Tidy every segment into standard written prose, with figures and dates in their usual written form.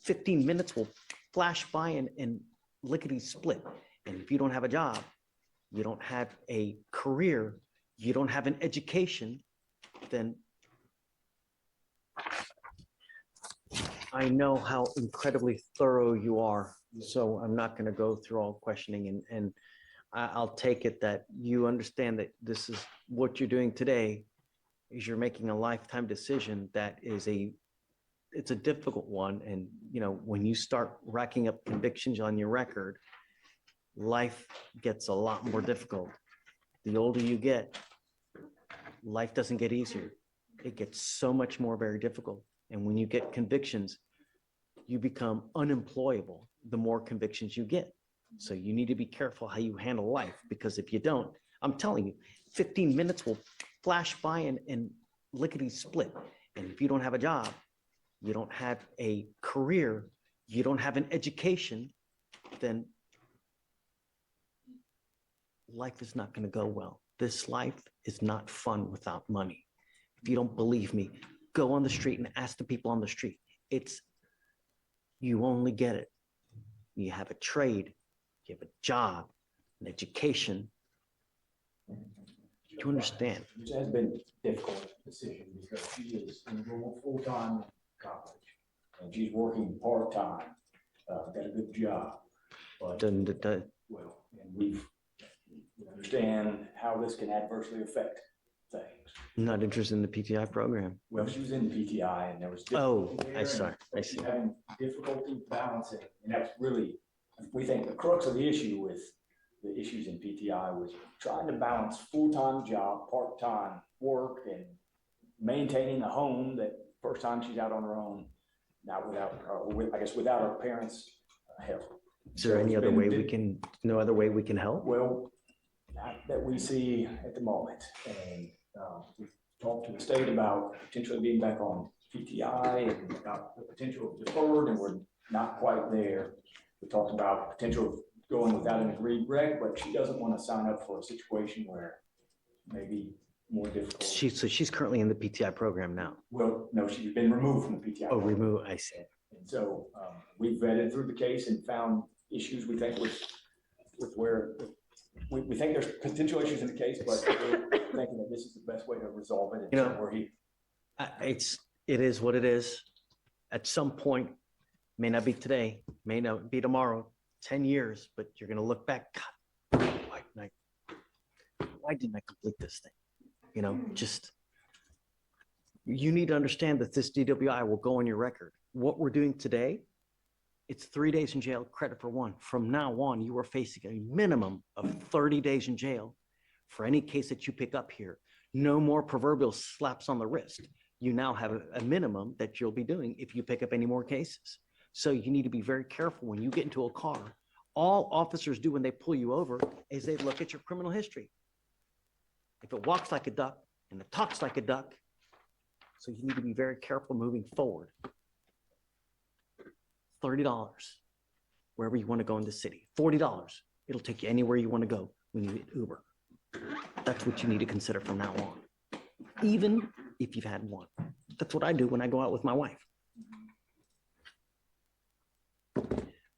15 minutes will flash by and lickety split. And if you don't have a job, you don't have a career, you don't have an education, then I know how incredibly thorough you are. So I'm not going to go through all questioning, and I'll take it that you understand that this is what you're doing today is you're making a lifetime decision that is it's a difficult one. And, you know, when you start racking up convictions on your record, life gets a lot more difficult. The older you get, life doesn't get easier. It gets so much more very difficult. And when you get convictions, you become unemployable the more convictions you get. So you need to be careful how you handle life, because if you don't, I'm telling you, 15 minutes will flash by and lickety split. And if you don't have a job, you don't have a career, you don't have an education, then life is not going to go well. This life is not fun without money. If you don't believe me, go on the street and ask the people on the street. You only get it. You have a trade, you have a job, an education. Do you understand? It has been a difficult decision because she is enrolled full-time in college and she's working part-time, got a good job. But, well, and we understand how this can adversely affect things. I'm not interested in the PTI program. Well, she was in the PTI and there was I see. Having difficulty balancing, and that's really, we think the crux of the issue with the issues in PTI was trying to balance full-time job, part-time work, and maintaining a home that first time she's out on her own, not without, I guess, without her parents' help. Is there any other way no other way we can help? Well, not that we see at the moment. And we've talked to the state about potentially being back on PTI and about the potential of deferred, and we're not quite there. We talked about potential of going without an agreed rec, but she doesn't want to sign up for a situation where maybe more difficult. So she's currently in the PTI program now? Well, no, she's been removed from the PTI. Oh, removed, I see. And so we vetted through the case and found issues we think with where we think there's potential issues in the case, but we're thinking that this is the best way to resolve it. You know, it is what it is. At some point, may not be today, may not be tomorrow, 10 years, but you're going to look back, God, why didn't I complete this thing? You know, you need to understand that this DWI will go on your record. What we're doing today, it's 3 days in jail, credit for one. From now on, you are facing a minimum of 30 days in jail for any case that you pick up here. No more proverbial slaps on the wrist. You now have a minimum that you'll be doing if you pick up any more cases. So you need to be very careful when you get into a car. All officers do when they pull you over is they look at your criminal history. If it walks like a duck and it talks like a duck, so you need to be very careful moving forward. $30, wherever you want to go in the city. $40, it'll take you anywhere you want to go when you get Uber. That's what you need to consider from now on, even if you've had one. That's what I do when I go out with my wife.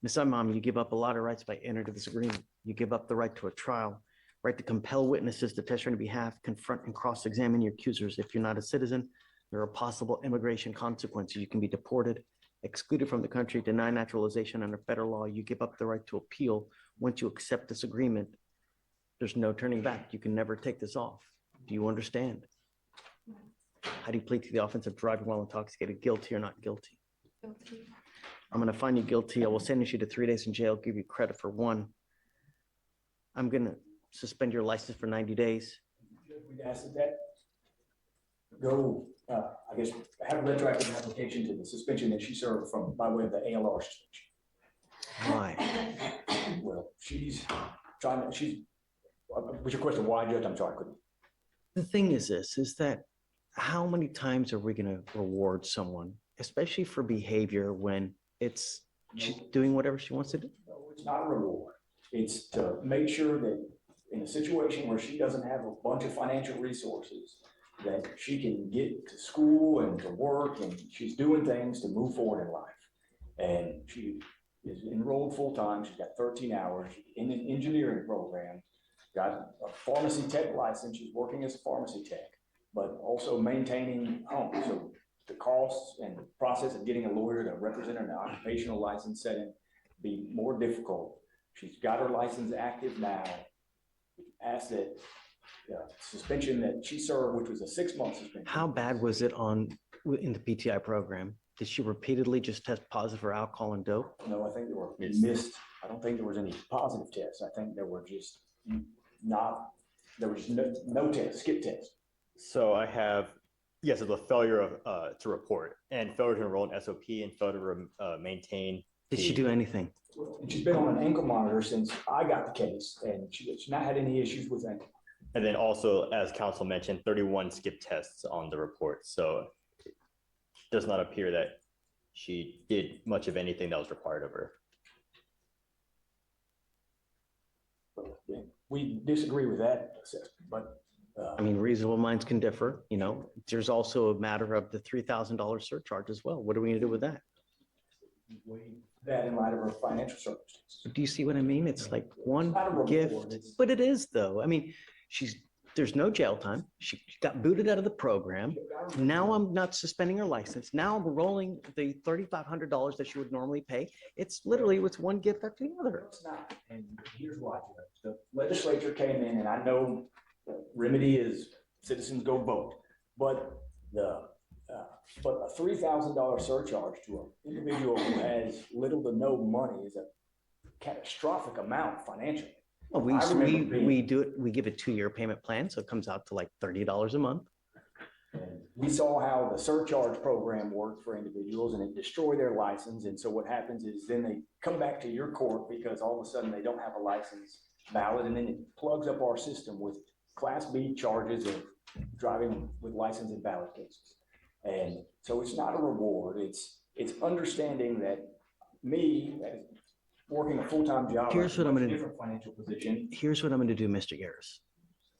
Miss Mom, you give up a lot of rights by entering into this agreement. You give up the right to a trial, right to compel witnesses to testify on your behalf, confront and cross-examine your accusers. If you're not a citizen, there are possible immigration consequences. You can be deported, excluded from the country, denied naturalization under federal law. You give up the right to appeal. Once you accept this agreement, there's no turning back. You can never take this off. Do you understand? How do you plead to the offense of driving while intoxicated? Guilty or not guilty? Guilty. I'm going to find you guilty. I will sentence you to 3 days in jail, give you credit for one. I'm going to suspend your license for 90 days. We asked that go, I guess, have a retroactive application to the suspension that she served from by way of the ALR suspension. Why? Well, she's trying to, what's your question? Why, Judge? I'm sorry, I couldn't. The thing is that how many times are we going to reward someone, especially for behavior when she's doing whatever she wants to do? No, it's not a reward. It's to make sure that in a situation where she doesn't have a bunch of financial resources, that she can get to school and to work, and she's doing things to move forward in life. she is enrolled full-time. She's got 13 hours in an engineering program, got a pharmacy tech license. She's working as a pharmacy tech, but also maintaining home. So the costs and the process of getting a lawyer to represent her in an occupational license setting be more difficult. She's got her license active now. Asked that suspension that she served, which was a 6-month suspension. How bad was it in the PTI program? Did she repeatedly just test positive for alcohol and dope? No, I think there were missed. I don't think there was any positive tests. I think there were just no tests, skip tests. So I have, yes, it's a failure of to report and failure to enroll in SOP and failure to maintain. Did she do anything? And she's been on an ankle monitor since I got the case, and she's not had any issues with ankle. And then also, as counsel mentioned, 31 skip tests on the report. So it does not appear that she did much of anything that was required of her. We disagree with that assessment, but I mean, reasonable minds can differ. You know, there's also a matter of the $3,000 surcharge as well. What are we going to do with that? that in light of her financial circumstances. Do you see what I mean? It's like one not a reward, gift, it's- but it is though. I mean, there's no jail time. She got booted out of the program. Now I'm not suspending her license. Now I'm rolling the $3,500 that she would normally pay. It's literally, it's one gift after the other. It's not, and here's why, Judge. The legislature came in, and I know the remedy is citizens go vote, but a $3,000 surcharge to an individual who has little to no money is a catastrophic amount financially. Well, I remember we do it, we give a 2-year payment plan, so it comes out to like $30 a month. And we saw how the surcharge program worked for individuals, and it destroyed their license. And so what happens is then they come back to your court because all of a sudden they don't have a license valid, and then it plugs up our system with Class B charges of driving with license invalid cases. And so it's not a reward. It's understanding that me, as working a full-time job, Here's what I'm gonna do. different financial position. Here's what I'm going to do, Mr. Garris.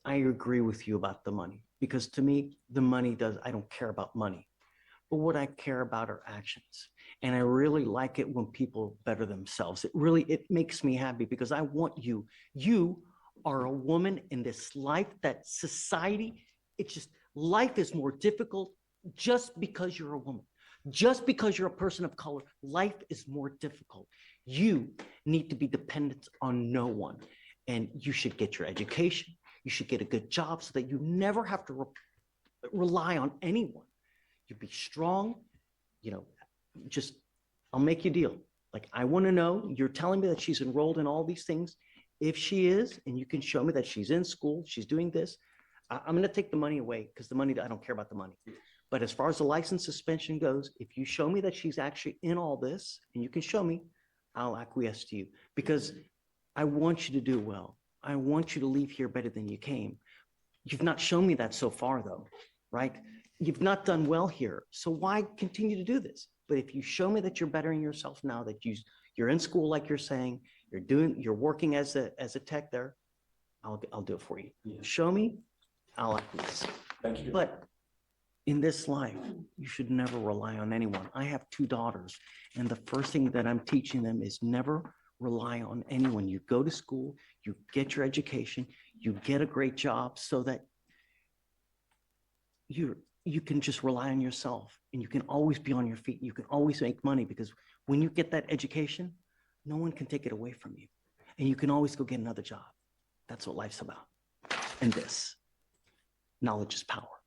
I agree with you about the money, because to me, the money I don't care about money, but what I care about are actions. And I really like it when people better themselves. It makes me happy because I want you are a woman in this life that society, life is more difficult just because you're a woman. Just because you're a person of color, life is more difficult. You need to be dependent on no one. And you should get your education. You should get a good job so that you never have to rely on anyone. You be strong, I'll make you a deal. Like, I want to know, you're telling me that she's enrolled in all these things. If she is, and you can show me that she's in school, she's doing this, I'm going to take the money away, because the money, I don't care about the money. But as far as the license suspension goes, if you show me that she's actually in all this, and you can show me, I'll acquiesce to you, because I want you to do well. I want you to leave here better than you came. You've not shown me that so far, though, right? You've not done well here. So why continue to do this? But if you show me that you're bettering yourself now, that you're in school, like you're saying, you're working as a tech there, I'll do it for you. Yeah. Show me, I'll acquiesce. Thank you. But in this life, you should never rely on anyone. I have 2 daughters, and the first thing that I'm teaching them is never rely on anyone. You go to school, you get your education, you get a great job so that you can just rely on yourself, and you can always be on your feet. You can always make money, because when you get that education, no one can take it away from you, and you can always go get another job. That's what life's about. And this knowledge is power.